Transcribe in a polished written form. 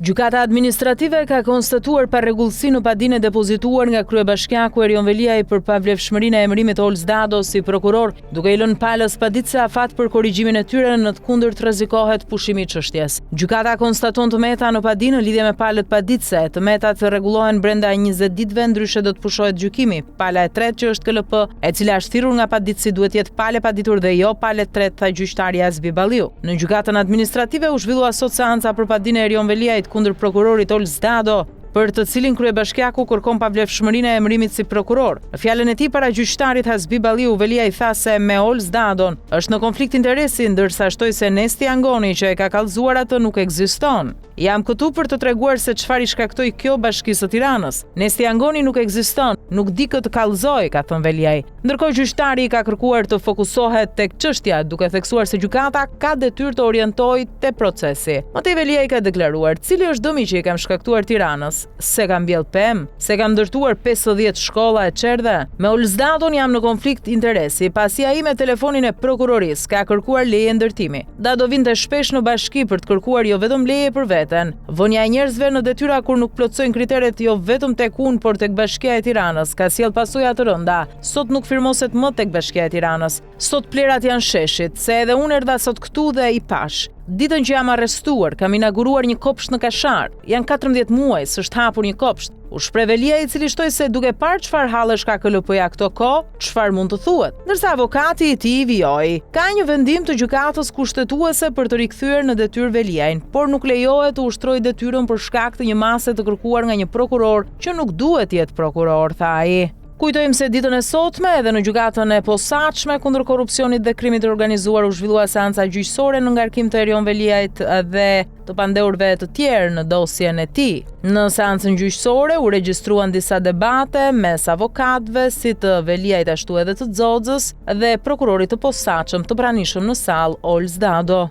Gjykata administrative ka konstatuar parregullsi në padinë depozituar nga kryebashkiaku Erion Veliaj për pavlefshmërinë e emërimit Olz Dado si prokuror, duke i lënë palës paditëse afat për korrigjimin e tyre në të kundërt rrezikohet pushimi i çështjes. Gjykata konstaton të meta në padinë në lidhje me palët paditëse. Të metat rregullohen brenda 20 ditëve, ndryshe do të pushohet gjykimi. Pala e tretë që është KLP, e cila është thirrur nga paditësi, duhet jetë palë paditur dhe jo palë e tretë, tha gjyqtari Azbi Balliu. Në gjykatën administrative u zhvillua sot seanca për padinë e Erion Veliaj kundër prokurorit Olz Dado, për të cilin kryebashkiaku kërkon pavlefshmërinë e emërimit si prokuror. Në fjalën e tij para gjyqtarit Azbi Balliu, Veliaj tha se me Olz Dadon është në konflikt interesi, ndërsa shtoi se Nesti Angoni që e ka kallëzuar atë nuk ekziston. Jam këtu për të treguar se çfarë i shkaktoi kjo Bashkisë së Tiranës. Nesti Angoni nuk ekziston, nuk di këtë kallëzoj, ka thënë Veliaj. Ndërkohë gjyqtari ka kërkuar të fokusohet tek çështja, duke theksuar se gjykata ka detyrë të orientojë te procesi. Mëtej Veliaj ka deklaruar: "Cili është dëmi që i kam shkaktuar Tiranës? Se kam mbjell pemë, se kam ndërtuar 50 shkolla e çerdhe. Me Olz Dadon jam në konflikt interesi, pasi ai me telefonin e prokurorisë ka kërkuar leje ndërtimi. Dado vinte shpesh në bashki për të kërkuar jo vetëm leje për veten, vënia e njerëzve në detyra kur nuk plotësojnë kriteret jo vetëm tek unë, por tek Bashkia e Tiranës, ka sjell pasoja të rënda. Sot nuk firmoset më tek Bashkia e Tiranës. Sot plerat janë sheshit, se edhe unë erdha sot këtu dhe i pash. Ditën që jam arrestuar, kam inauguruar një kopsht në Kashar. Janë 14 muaj s'është hapur një kopsht." U shpreh Veliaj, i cili shtoi se duke parë çfarë hallesh ka KLP-ja këto kohë, çfarë mund të thuhet. Ndërsa avokati i tij vijoi: "Ka një vendim të gjykatës kushtetuese për të rikthyer në detyrë Veliajin, por nuk lejohet të ushtrojë detyrën për shkak të një mase të kërkuar nga një prokuror që nuk duhet të jetë prokuror", tha ai. Kujtojmë se ditën e sotme edhe në gjykatën e posaçme kundër korrupsionit dhe krimit të organizuar u zhvillua seanca gjyqësore në ngarkim të Erion Veliajit dhe të pandeurve të tjerë në dosjen e tij. Në seancën gjyqësore u regjistruan disa debate mes avokatëve, si të Veliajit ashtu edhe të Xoxhës dhe prokurorit të posaçëm të pranishëm në sallë Olz Dado.